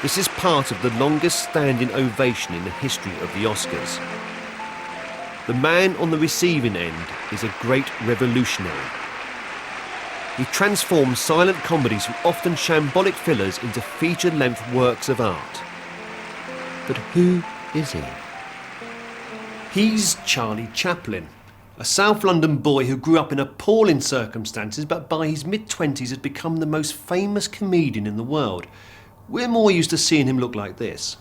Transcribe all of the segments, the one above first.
This is part of the longest standing ovation in the history of the Oscars. The man on the receiving end is a great revolutionary. He transforms silent comedies from often shambolic fillers into feature-length works of art. But who is he? He's Charlie Chaplin, a South London boy who grew up in appalling circumstances, but by his mid-20s had become the most famous comedian in the world. We're more used to seeing him look like this.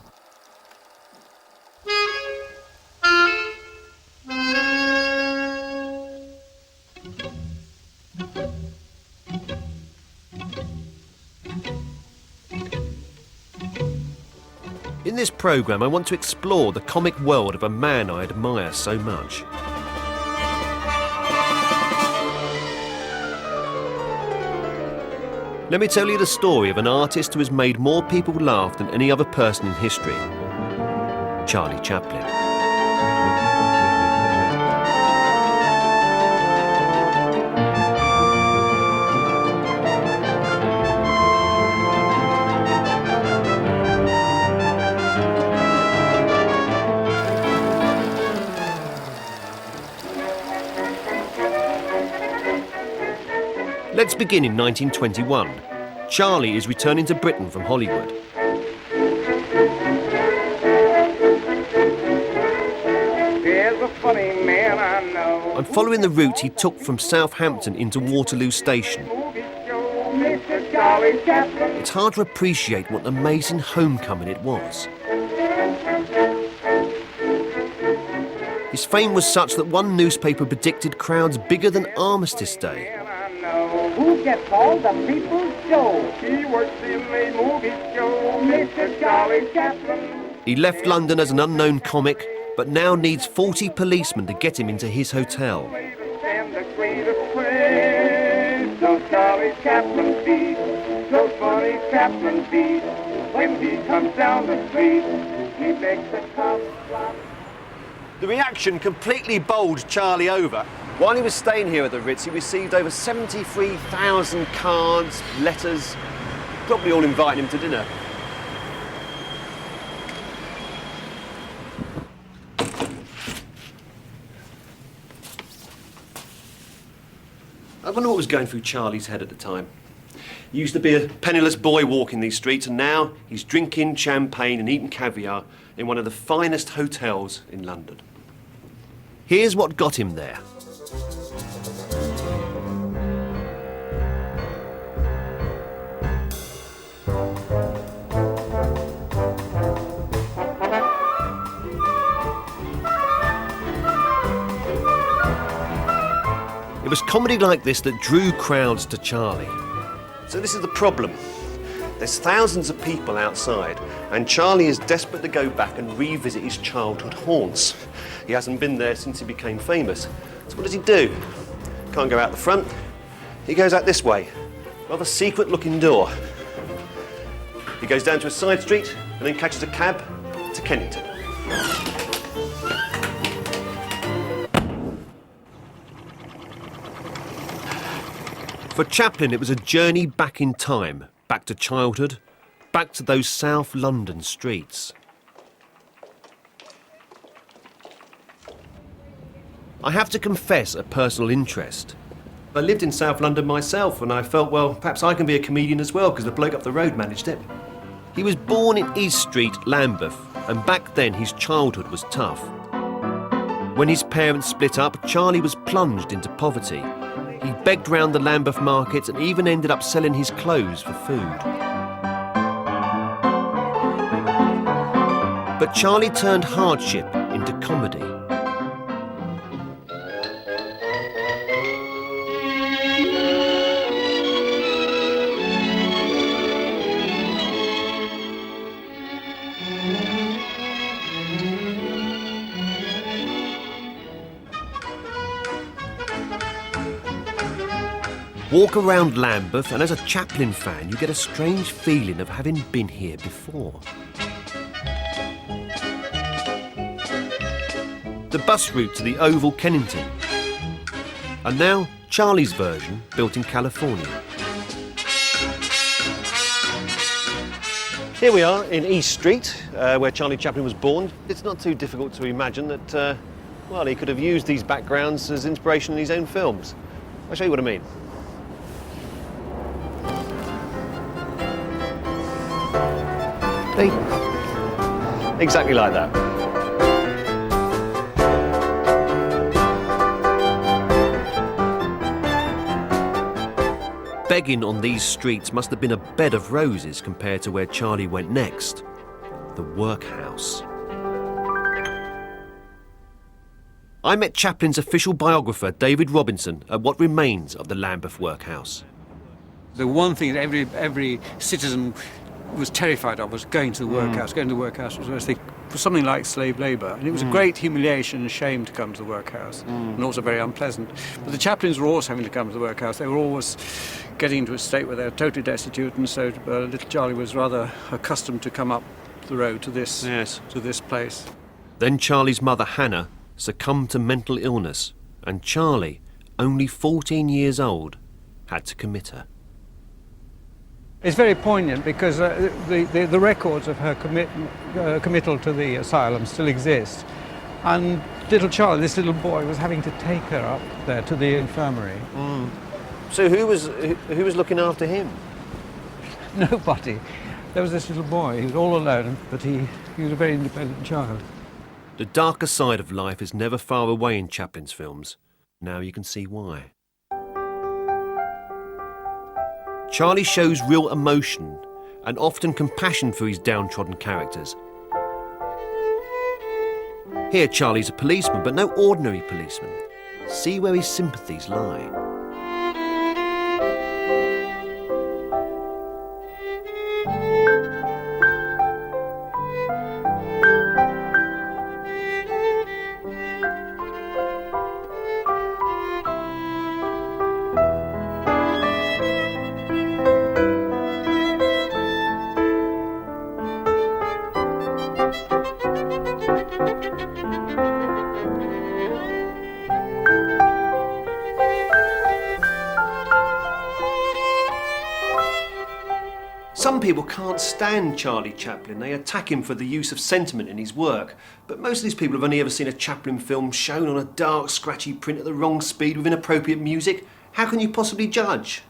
In this programme, I want to explore the comic world of a man I admire so much. Let me tell you the story of an artist who has made more people laugh than any other person in history, Charlie Chaplin. Let's begin in 1921. Charlie is returning to Britain from Hollywood. There's a funny man I know. I'm following the route he took from Southampton into Waterloo Station. It's hard to appreciate what an amazing homecoming it was. His fame was such that one newspaper predicted crowds bigger than Armistice Day. Who gets called the People's Joe? He works in a movie show, Mr. Charlie Chaplin. He left London as an unknown comic, but now needs 40 policemen to get him into his hotel. And the greatest praise, so Charlie Chaplin beat, so funny Chaplin beat. When he comes down the street, he makes the cops stop. The reaction completely bowled Charlie over. While he was staying here at the Ritz, he received over 73,000 cards, letters, probably all inviting him to dinner. I wonder what was going through Charlie's head at the time. He used to be a penniless boy walking these streets, and now he's drinking champagne and eating caviar in one of the finest hotels in London. Here's what got him there. It was comedy like this that drew crowds to Charlie. So this is the problem. There's thousands of people outside, and Charlie is desperate to go back and revisit his childhood haunts. He hasn't been there since he became famous. So what does he do? Can't go out the front. He goes out this way, rather secret-looking door. He goes down to a side street and then catches a cab to Kennington. For Chaplin, it was a journey back in time, back to childhood, back to those South London streets. I have to confess a personal interest. I lived in South London myself, and I felt, well, perhaps I can be a comedian as well, because the bloke up the road managed it. He was born in East Street, Lambeth, and back then his childhood was tough. When his parents split up, Charlie was plunged into poverty. He begged round the Lambeth markets and even ended up selling his clothes for food. But Charlie turned hardship into comedy. Walk around Lambeth, and as a Chaplin fan, you get a strange feeling of having been here before. The bus route to the Oval Kennington. And now, Charlie's version, built in California. Here we are in East Street, where Charlie Chaplin was born. It's not too difficult to imagine that, well, he could have used these backgrounds as inspiration in his own films. I'll show you what I mean. See? Exactly like that. Begging on these streets must have been a bed of roses compared to where Charlie went next, the workhouse. I met Chaplin's official biographer, David Robinson, at what remains of the Lambeth workhouse. The one thing that every citizen was terrified of was going to the workhouse. Going to the workhouse was something like slave labour, and it was a great humiliation and shame to come to the workhouse, and also very unpleasant. But the Chaplins were always having to come to the workhouse. They were always getting into a state where they were totally destitute, and so little Charlie was rather accustomed to come up the road to this place. Then Charlie's mother, Hannah, succumbed to mental illness, and Charlie, only 14 years old, had to commit her. It's very poignant because the records of her committal to the asylum still exist. And little Charlie, this little boy, was having to take her up there to the infirmary. So who was looking after him? Nobody. There was this little boy. He was all alone, but he was a very independent child. The darker side of life is never far away in Chaplin's films. Now you can see why. Charlie shows real emotion and often compassion for his downtrodden characters. Here Charlie's a policeman, but no ordinary policeman. See where his sympathies lie. Some people can't stand Charlie Chaplin. They attack him for the use of sentiment in his work. But most of these people have only ever seen a Chaplin film shown on a dark, scratchy print at the wrong speed with inappropriate music. How can you possibly judge?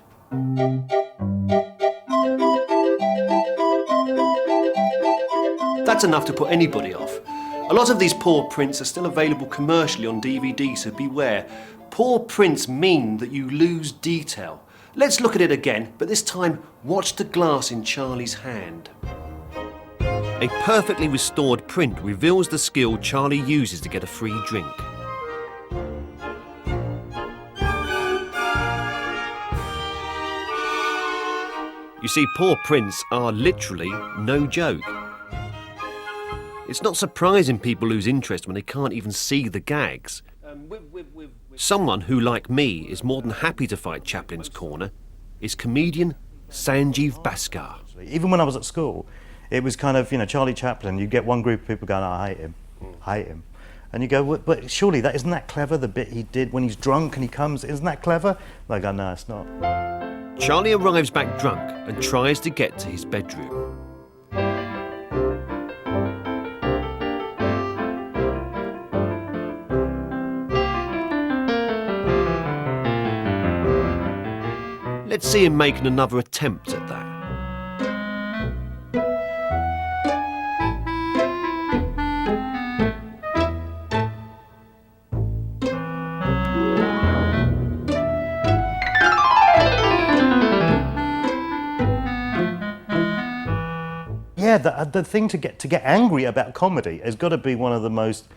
That's enough to put anybody off. A lot of these poor prints are still available commercially on DVD, so beware. Poor prints mean that you lose detail. Let's look at it again, but this time watch the glass in Charlie's hand. A perfectly restored print reveals the skill Charlie uses to get a free drink. You see, poor prints are literally no joke. It's not surprising people lose interest when they can't even see the gags. Someone who, like me, is more than happy to fight Chaplin's corner is comedian Sanjeev Bhaskar. Even when I was at school, it was kind of, Charlie Chaplin, you get one group of people going, I hate him. And you go, but surely isn't that clever, the bit he did when he's drunk and he comes, isn't that clever? And I go, no, it's not. Charlie arrives back drunk and tries to get to his bedroom. Let's see him making another attempt at that. Yeah, the thing to get angry about comedy has got to be one of the most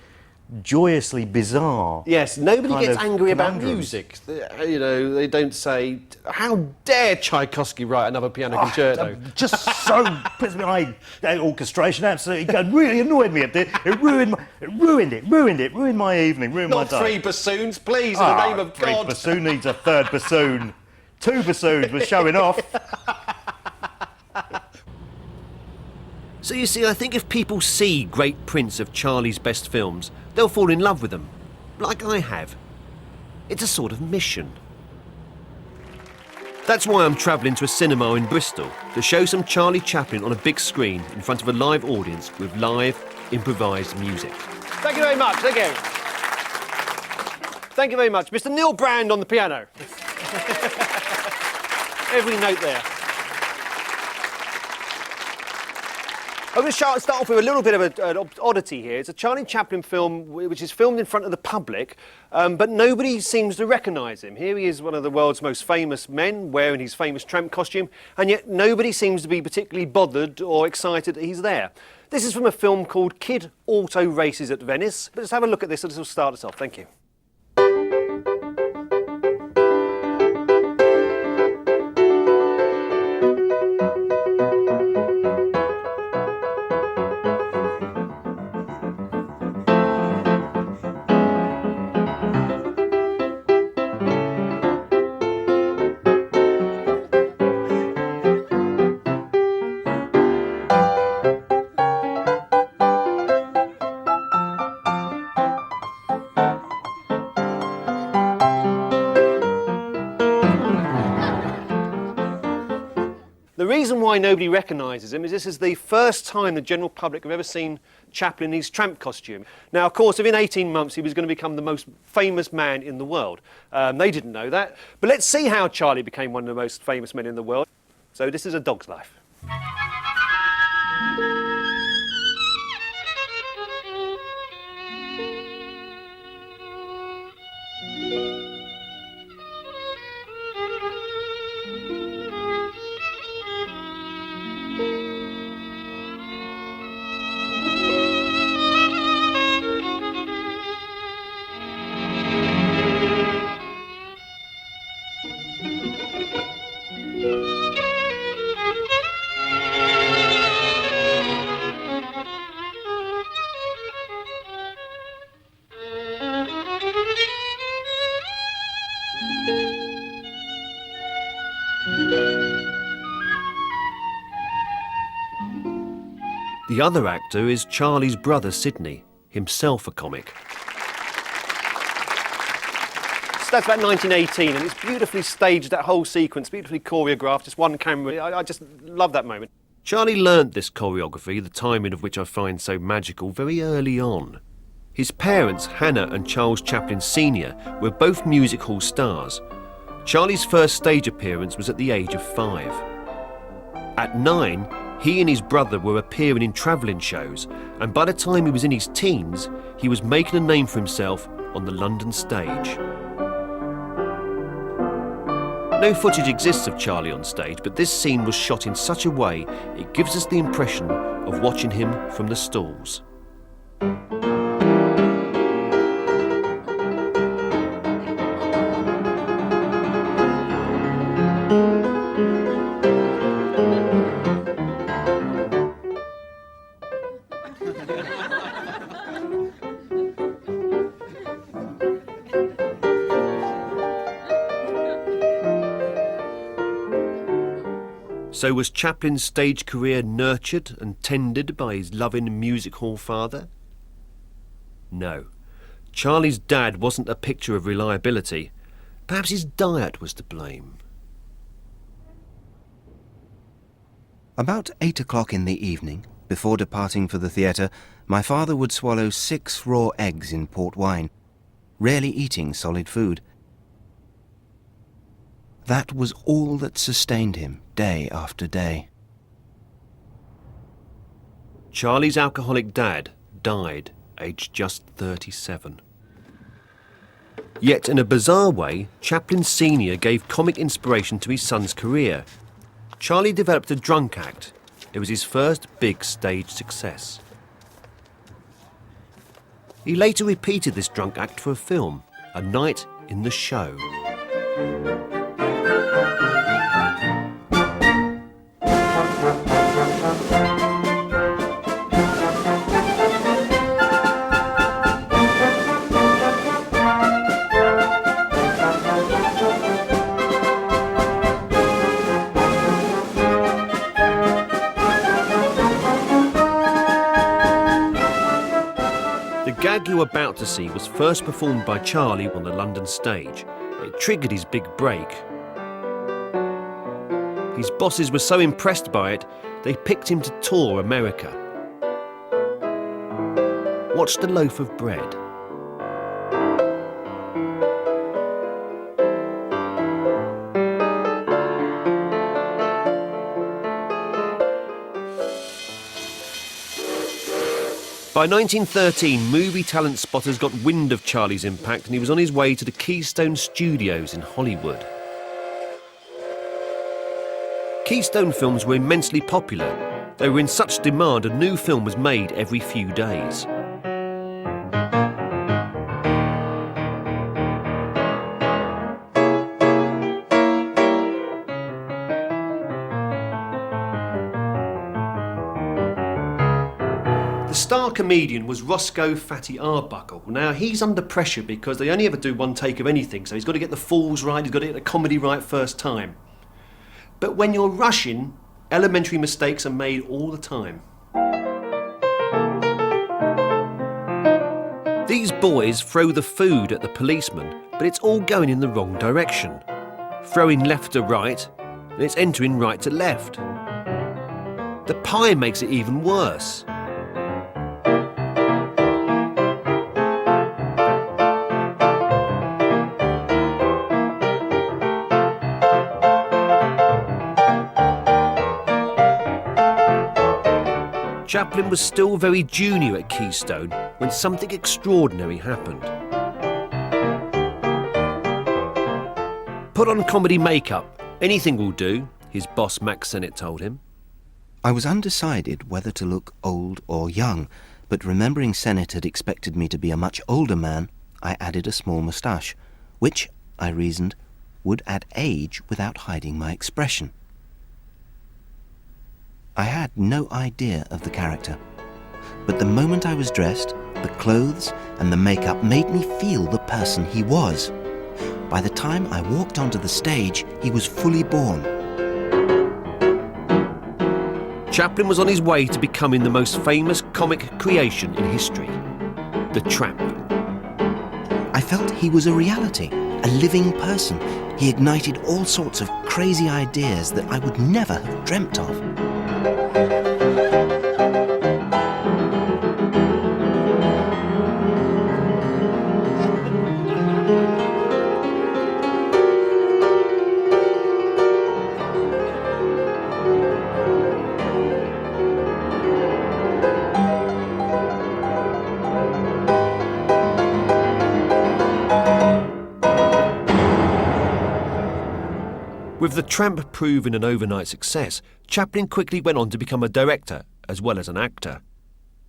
joyously bizarre. Yes, nobody gets angry about conundrums. music. They don't say, how dare Tchaikovsky write another piano concerto? Just so puts me that orchestration absolutely really annoyed me. It ruined my evening, ruined my Not day. 3 bassoons, please, in the name of Three God. bassoon needs a third bassoon. 2 bassoons was showing off. So you see, I think if people see great prints of Charlie's best films, they'll fall in love with them, like I have. It's a sort of mission. That's why I'm travelling to a cinema in Bristol to show some Charlie Chaplin on a big screen in front of a live audience with live, improvised music. Thank you very much. Thank you. Thank you very much. Mr. Neil Brand on the piano. Every note there. I'm going to start off with a little bit of an oddity here. It's a Charlie Chaplin film which is filmed in front of the public, but nobody seems to recognise him. Here he is, one of the world's most famous men, wearing his famous tramp costume, and yet nobody seems to be particularly bothered or excited that he's there. This is from a film called Kid Auto Races at Venice. But let's have a look at this, and this will start us off. Thank you. The reason why nobody recognises him is this is the first time the general public have ever seen Chaplin in his tramp costume. Now, of course, within 18 months, he was going to become the most famous man in the world. They didn't know that. But let's see how Charlie became one of the most famous men in the world. So this is A Dog's Life. The other actor is Charlie's brother, Sidney, himself a comic. So that's about 1918, and it's beautifully staged, that whole sequence, beautifully choreographed, just one camera. I just love that moment. Charlie learnt this choreography, the timing of which I find so magical, very early on. His parents, Hannah and Charles Chaplin Sr., were both music hall stars. Charlie's first stage appearance was at the age of 5. At 9, he and his brother were appearing in travelling shows, and by the time he was in his teens, he was making a name for himself on the London stage. No footage exists of Charlie on stage, but this scene was shot in such a way it gives us the impression of watching him from the stalls. So was Chaplin's stage career nurtured and tended by his loving music hall father? No. Charlie's dad wasn't a picture of reliability. Perhaps his diet was to blame. About 8 o'clock in the evening, before departing for the theatre, my father would swallow 6 raw eggs in port wine, rarely eating solid food. That was all that sustained him day after day. Charlie's alcoholic dad died aged just 37. Yet in a bizarre way, Chaplin Sr. gave comic inspiration to his son's career. Charlie developed a drunk act. It was his first big stage success. He later repeated this drunk act for a film, A Night in the Show. The gag you're about to see was first performed by Charlie on the London stage. It triggered his big break. His bosses were so impressed by it, they picked him to tour America. Watch the loaf of bread. By 1913, movie talent spotters got wind of Charlie's impact and he was on his way to the Keystone Studios in Hollywood. Keystone films were immensely popular. They were in such demand a new film was made every few days. The star comedian was Roscoe Fatty Arbuckle. Now, he's under pressure because they only ever do one take of anything, so he's got to get the falls right, he's got to get the comedy right first time. But when you're rushing, elementary mistakes are made all the time. These boys throw the food at the policeman, but it's all going in the wrong direction. Throwing left to right, and it's entering right to left. The pie makes it even worse. Chaplin was still very junior at Keystone when something extraordinary happened. Put on comedy makeup. Anything will do, his boss Max Sennett told him. I was undecided whether to look old or young, but remembering Sennett had expected me to be a much older man, I added a small moustache, which, I reasoned, would add age without hiding my expression. I had no idea of the character, but the moment I was dressed, the clothes and the makeup made me feel the person he was. By the time I walked onto the stage, he was fully born. Chaplin was on his way to becoming the most famous comic creation in history, the Tramp. I felt he was a reality, a living person. He ignited all sorts of crazy ideas that I would never have dreamt of. With the Tramp proving an overnight success, Chaplin quickly went on to become a director as well as an actor.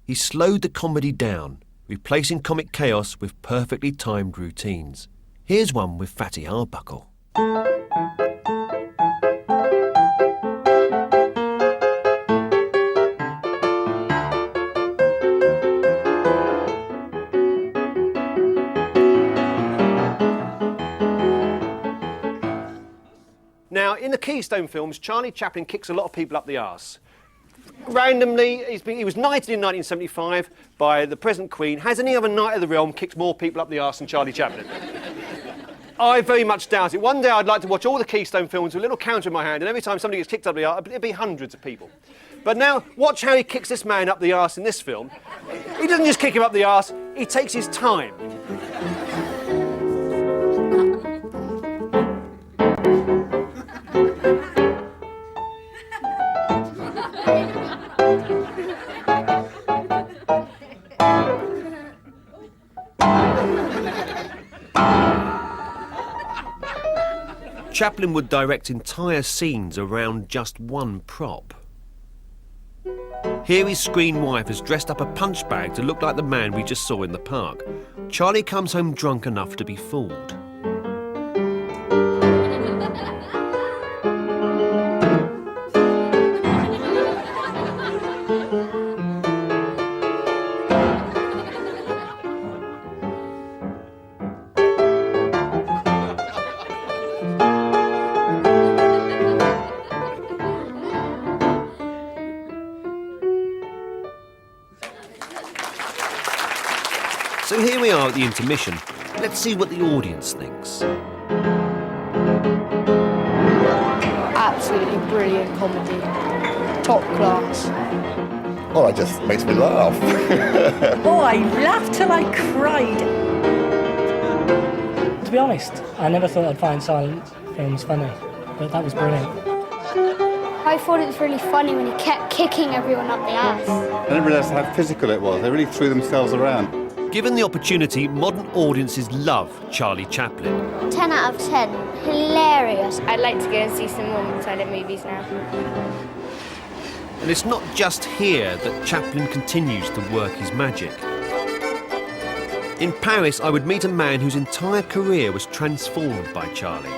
He slowed the comedy down, replacing comic chaos with perfectly timed routines. Here's one with Fatty Arbuckle. Now, in the Keystone films, Charlie Chaplin kicks a lot of people up the arse. Randomly, he was knighted in 1975 by the present Queen. Has any other knight of the realm kicked more people up the arse than Charlie Chaplin? I very much doubt it. One day I'd like to watch all the Keystone films with a little counter in my hand, and every time somebody gets kicked up the arse, it'd be hundreds of people. But now, watch how he kicks this man up the arse in this film. He doesn't just kick him up the arse, he takes his time. Chaplin would direct entire scenes around just one prop. Here his screen wife has dressed up a punch bag to look like the man we just saw in the park. Charlie comes home drunk enough to be fooled. So here we are at the intermission. Let's see what the audience thinks. Absolutely absolutely brilliant comedy. Top class. Oh, it just makes me laugh. Oh, I laughed till I cried. To be honest, I never thought I'd find silent films funny, but that was brilliant. I thought it was really funny when he kept kicking everyone up the ass. I didn't realise how physical it was. They really threw themselves around. Given the opportunity, modern audiences love Charlie Chaplin. 10 out of 10. Hilarious. I'd like to go and see some more silent movies now. And it's not just here that Chaplin continues to work his magic. In Paris, I would meet a man whose entire career was transformed by Charlie.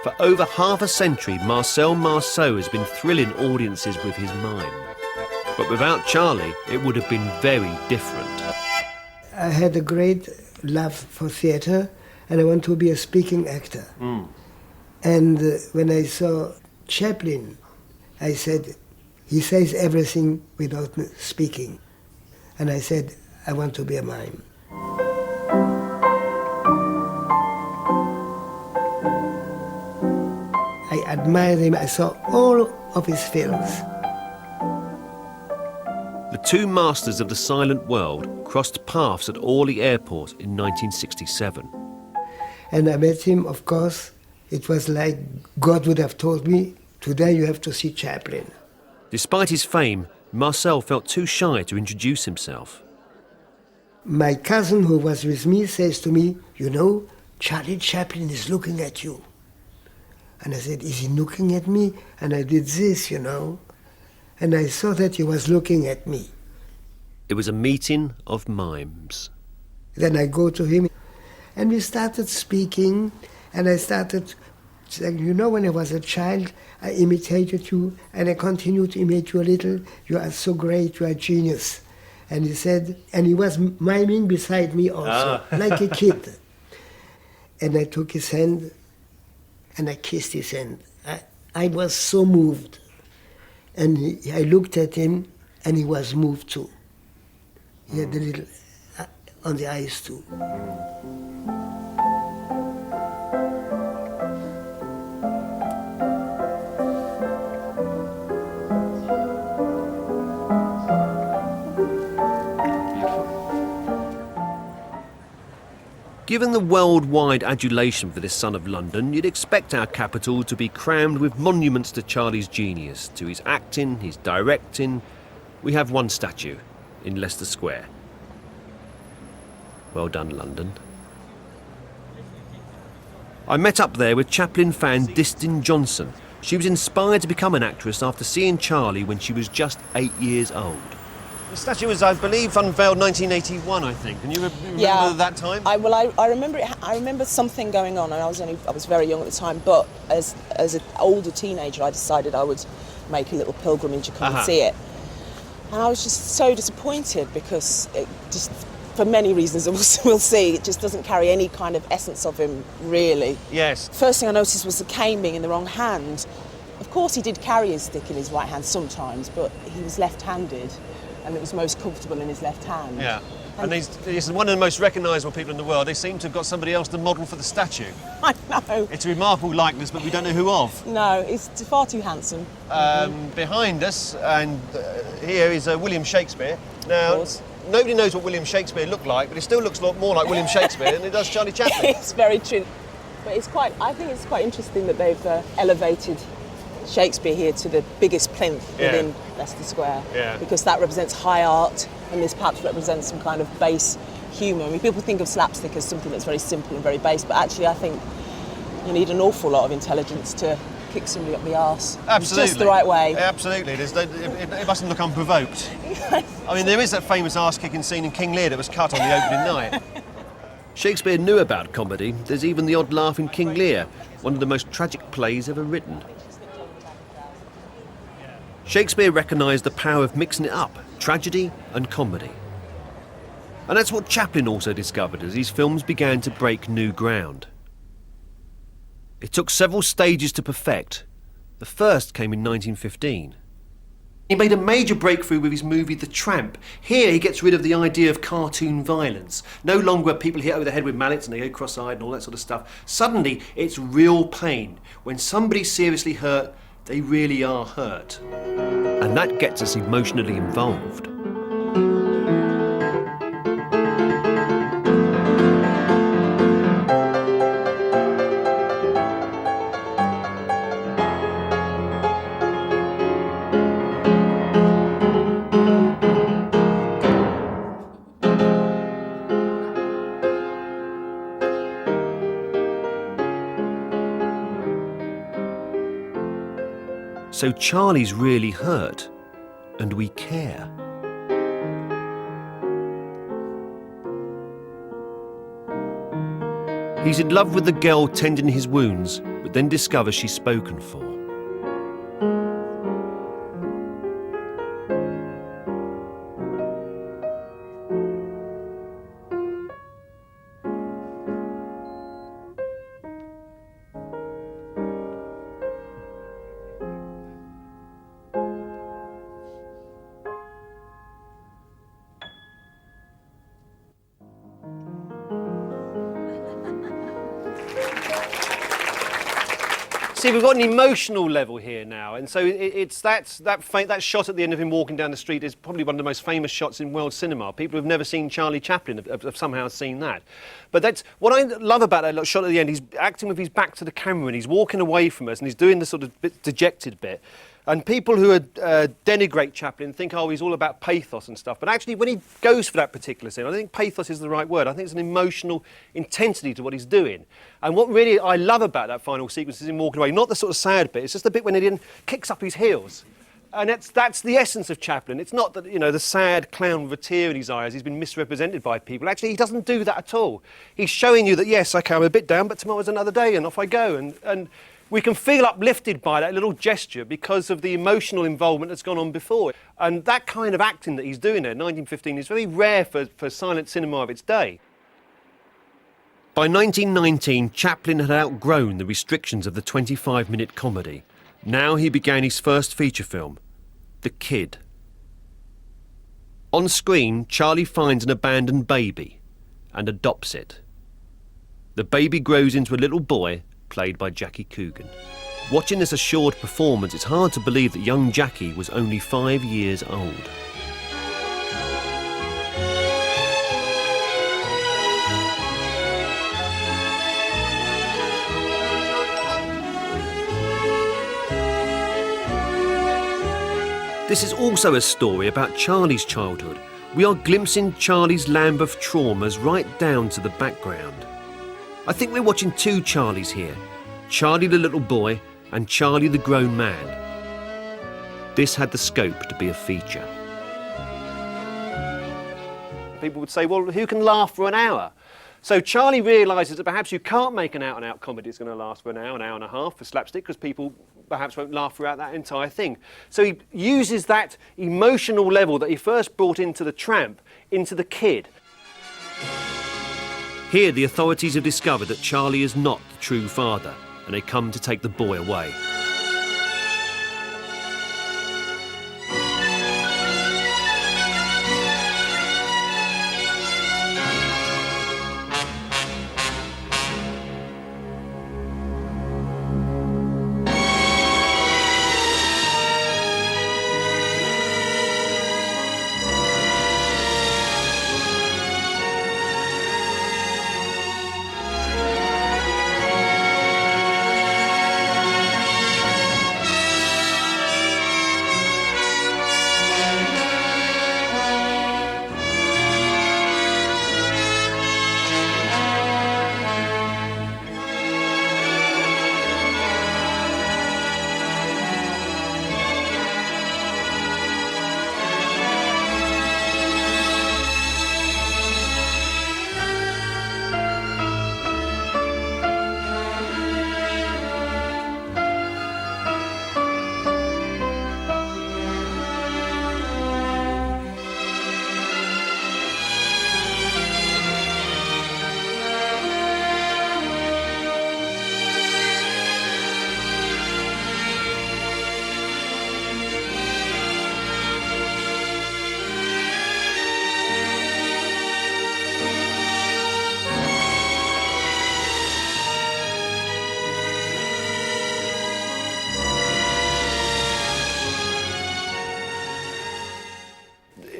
For over half a century, Marcel Marceau has been thrilling audiences with his mime. But without Charlie, it would have been very different. I had a great love for theatre, and I want to be a speaking actor. And when I saw Chaplin, I said, he says everything without speaking. And I said, I want to be a mime. I admired him. I saw all of his films. The two masters of the silent world crossed paths at Orly Airport in 1967. And I met him, of course. It was like God would have told me, today you have to see Chaplin. Despite his fame, Marcel felt too shy to introduce himself. My cousin who was with me says to me, you know, Charlie Chaplin is looking at you. And I said, is he looking at me? And I did this, you know. And I saw that he was looking at me. It was a meeting of mimes. Then I go to him, and we started speaking, and I started saying, you know, when I was a child, I imitated you, and I continue to imitate you a little. You are so great, you are a genius. And he said, and he was miming beside me also, like a kid. And I took his hand, and I kissed his hand. I was so moved. And I looked at him, and he was moved too. He had a little on the eyes too. Given the worldwide adulation for this son of London, you'd expect our capital to be crammed with monuments to Charlie's genius, to his acting, his directing. We have one statue in Leicester Square. Well done, London. I met up there with Chaplin fan Distin Johnson. She was inspired to become an actress after seeing Charlie when she was just 8 years old. The statue was, I believe, unveiled 1981, I think. Can you remember that time? I remember it. I remember something going on, and I was very young at the time. But as an older teenager, I decided I would make a little pilgrimage to come and see it. And I was just so disappointed because it just, for many reasons we'll see, it just doesn't carry any kind of essence of him, really. Yes. First thing I noticed was the cane being in the wrong hand. Of course, he did carry his stick in his right hand sometimes, but he was left-handed. And it was most comfortable in his left hand. Yeah, and he's one of the most recognisable people in the world. They seem to have got somebody else to model for the statue. I know. It's a remarkable likeness, but we don't know who of. No, he's far too handsome. Behind us, and here is William Shakespeare. Now, nobody knows what William Shakespeare looked like, but it still looks a lot more like William Shakespeare than it does Charlie Chaplin. It's very true. But I think it's quite interesting that they've elevated Shakespeare here to the biggest plinth within Leicester Square, because that represents high art, and this perhaps represents some kind of base humour. I mean, people think of slapstick as something that's very simple and very base, but actually I think you need an awful lot of intelligence to kick somebody up the arse. Absolutely. Just the right way. Absolutely. It mustn't look unprovoked. I mean, there is that famous arse-kicking scene in King Lear that was cut on the opening night. Shakespeare knew about comedy. There's even the odd laugh in King Lear, one of the most tragic plays ever written. Shakespeare recognised the power of mixing it up, tragedy and comedy. And that's what Chaplin also discovered as his films began to break new ground. It took several stages to perfect, The first came in 1915. He made a major breakthrough with his movie The Tramp. Here he gets rid of the idea of cartoon violence. No longer are people hit over the head with mallets and they go cross-eyed and all that sort of stuff. Suddenly it's real pain. When somebody's seriously hurt, they really are hurt. And that gets us emotionally involved. So Charlie's really hurt, and we care. He's in love with the girl tending his wounds, but then discovers she's spoken for. See, we've got an emotional level here now, and so it's that shot at the end of him walking down the street is probably one of the most famous shots in world cinema. People who've never seen Charlie Chaplin have somehow seen that. But that's what I love about that shot at the end. He's acting with his back to the camera, and he's walking away from us, and he's doing the sort of dejected bit. And people who denigrate Chaplin think, oh, he's all about pathos and stuff. But actually, when he goes for that particular scene, I think pathos is the right word. I think it's an emotional intensity to what he's doing. And what really I love about that final sequence is him walking away. Not the sort of sad bit. It's just the bit when he then kicks up his heels. And that's the essence of Chaplin. It's not that, you know, the sad clown with a tear in his eyes, he's been misrepresented by people. Actually, he doesn't do that at all. He's showing you that, yes, OK, I'm a bit down, but tomorrow's another day, and off I go. And we can feel uplifted by that little gesture because of the emotional involvement that's gone on before. And that kind of acting that he's doing there, 1915, is very rare for silent cinema of its day. By 1919, Chaplin had outgrown the restrictions of the 25-minute comedy. Now he began his first feature film, The Kid. On screen, Charlie finds an abandoned baby and adopts it. The baby grows into a little boy, played by Jackie Coogan. Watching this assured performance, it's hard to believe that young Jackie was only 5 years old. This is also a story about Charlie's childhood. We are glimpsing Charlie's Lambeth traumas right down to the background. I think we're watching two Charlies here. Charlie the little boy and Charlie the grown man. This had the scope to be a feature. People would say, well, who can laugh for an hour? So Charlie realises that perhaps you can't make an out-and-out comedy that's going to last for an hour and a half for slapstick, because people perhaps won't laugh throughout that entire thing. So he uses that emotional level that he first brought into The Tramp, into The Kid. Here, the authorities have discovered that Charlie is not the true father, and they come to take the boy away.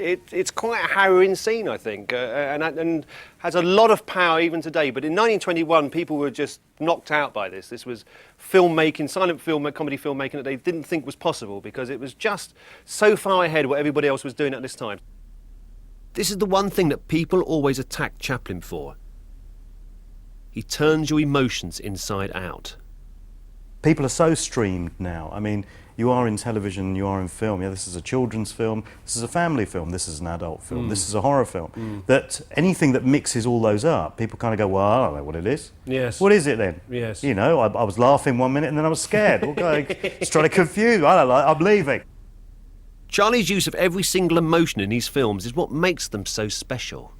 it's quite a harrowing scene, I think, and has a lot of power even today. But in 1921, people were just knocked out by this. This was filmmaking, silent film, comedy filmmaking that they didn't think was possible because it was just so far ahead of what everybody else was doing at this time. This is the one thing that people always attack Chaplin for. He turns your emotions inside out. People are so streamed now. I mean, you are in television, you are in film. Yeah, this is a children's film, this is a family film, this is an adult film, this is a horror film. That anything that mixes all those up, people kind of go, well, I don't know what it is. Yes. What is it then? Yes. You know, I was laughing 1 minute and then I was scared. Just trying to confuse. I don't like. I'm leaving. Charlie's use of every single emotion in his films is what makes them so special.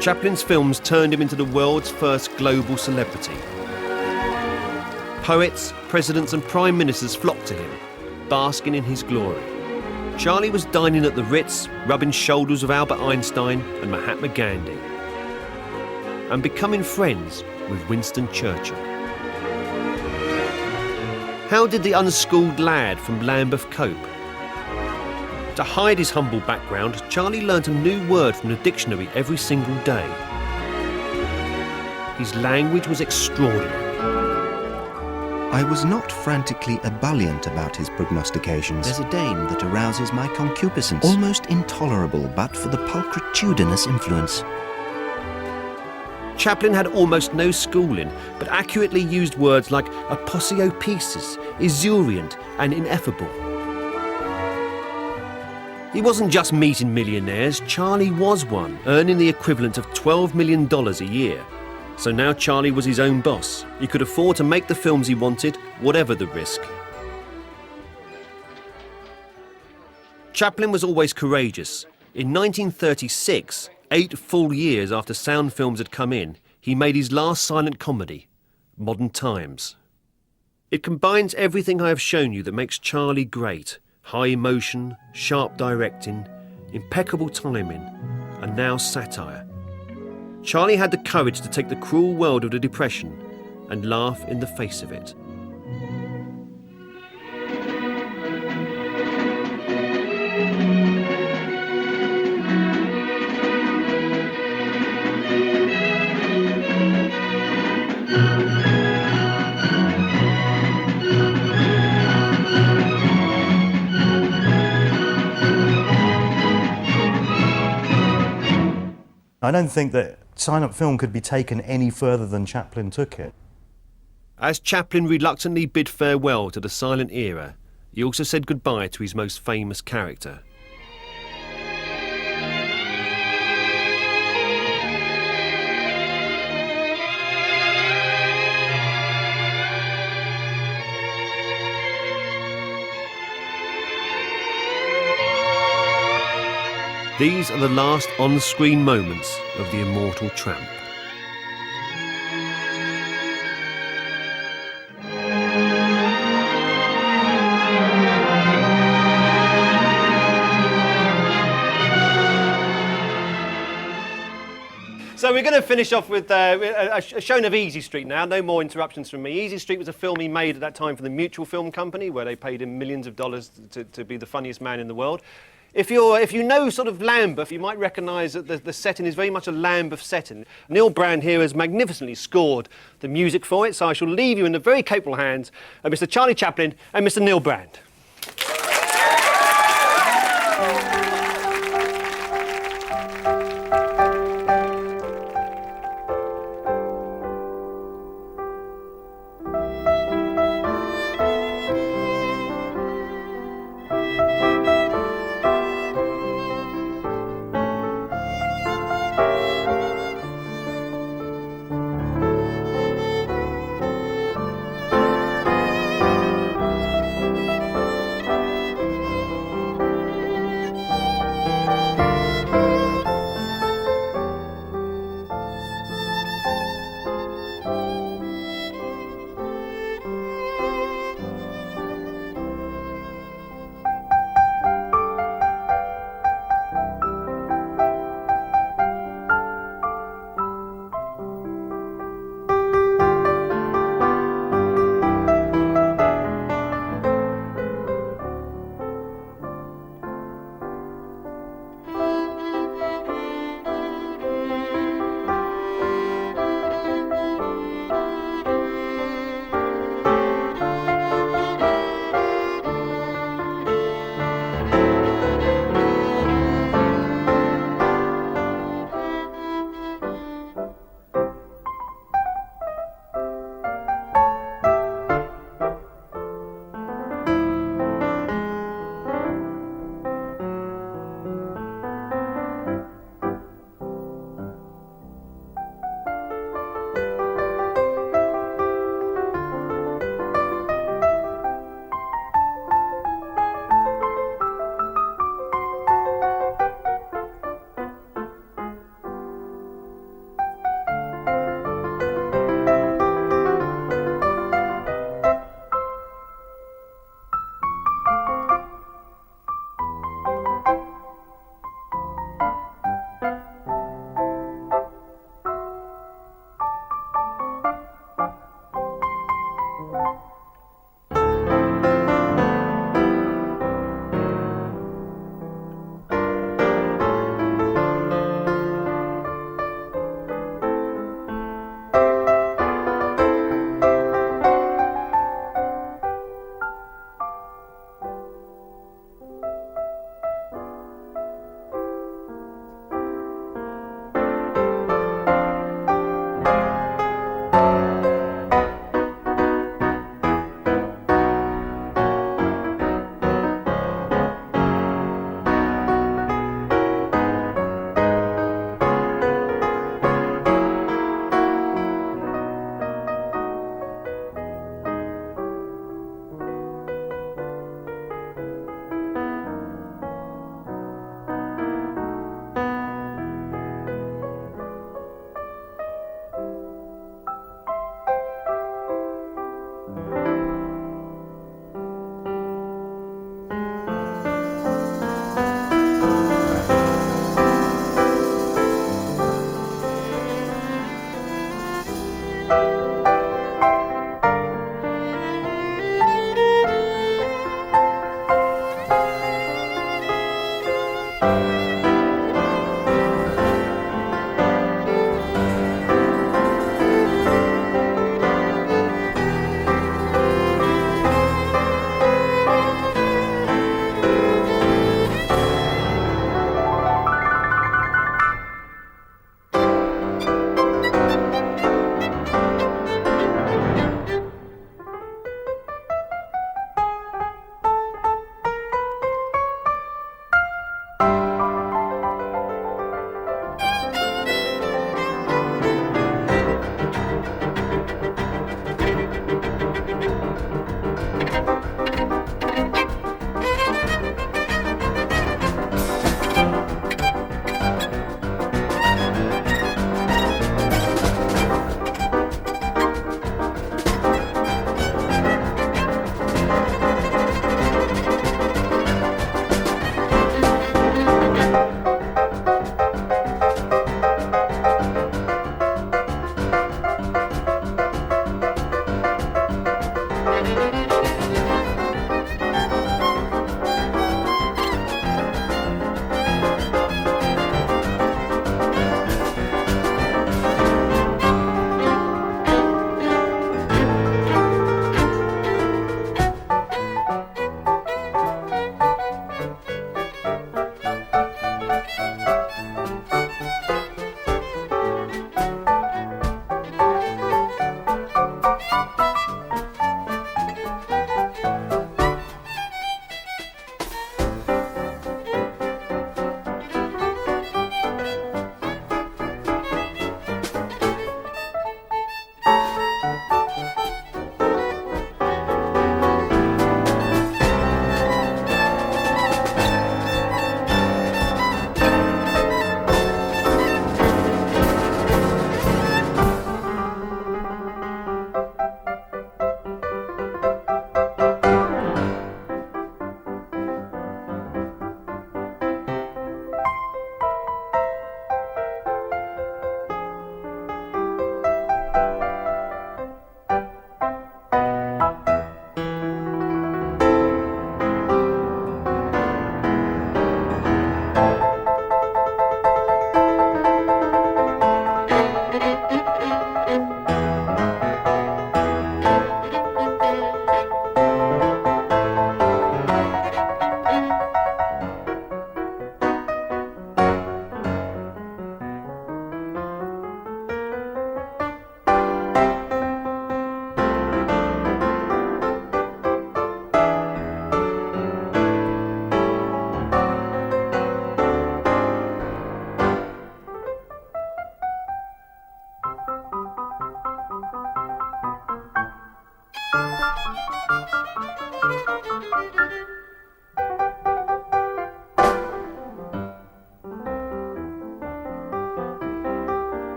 Chaplin's films turned him into the world's first global celebrity. Poets, presidents and prime ministers flocked to him, basking in his glory. Charlie was dining at the Ritz, rubbing shoulders with Albert Einstein and Mahatma Gandhi, and becoming friends with Winston Churchill. How did the unschooled lad from Lambeth cope? To hide his humble background, Charlie learnt a new word from the dictionary every single day. His language was extraordinary. I was not frantically ebullient about his prognostications. There's a dame that arouses my concupiscence, almost intolerable but for the pulchritudinous influence. Chaplin had almost no schooling, but accurately used words like aposiopesis, esurient and ineffable. He wasn't just meeting millionaires, Charlie was one, earning the equivalent of $12 million a year. So now Charlie was his own boss. He could afford to make the films he wanted, whatever the risk. Chaplin was always courageous. In 1936, 8 full years after sound films had come in, he made his last silent comedy, Modern Times. It combines everything I have shown you that makes Charlie great. High emotion, sharp directing, impeccable timing, and now satire. Charlie had the courage to take the cruel world of the Depression and laugh in the face of it. I don't think that silent film could be taken any further than Chaplin took it. As Chaplin reluctantly bid farewell to the silent era, he also said goodbye to his most famous character. These are the last on-screen moments of the immortal tramp. So we're going to finish off with a showing of Easy Street now. No more interruptions from me. Easy Street was a film he made at that time for the Mutual Film Company, where they paid him millions of dollars to be the funniest man in the world. If you know sort of Lambeth, you might recognise that the setting is very much a Lambeth setting. Neil Brand here has magnificently scored the music for it, so I shall leave you in the very capable hands of Mr. Charlie Chaplin and Mr. Neil Brand.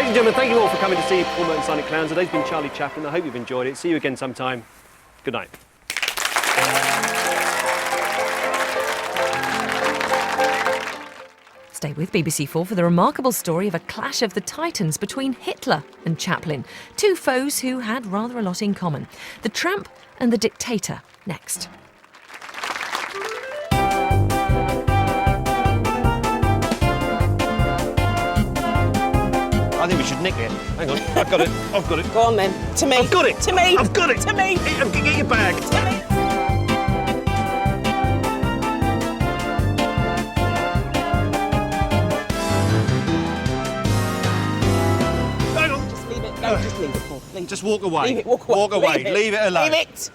Ladies and gentlemen, thank you all for coming to see Paul Merton Silent Clowns. Today's been Charlie Chaplin. I hope you've enjoyed it. See you again sometime. Good night. Stay with BBC4 for the remarkable story of a clash of the titans between Hitler and Chaplin, two foes who had rather a lot in common. The Tramp and the Dictator, next. I think we should nick it. Hang on, I've got it. I've got it. Go on then. To me. I've got it. To me. I've got it. To me. Get your bag. To me. Hang on. Just leave it. No, just leave it, Paul. Leave Just walk away. Leave it. Walk away. Leave it alone. Leave it.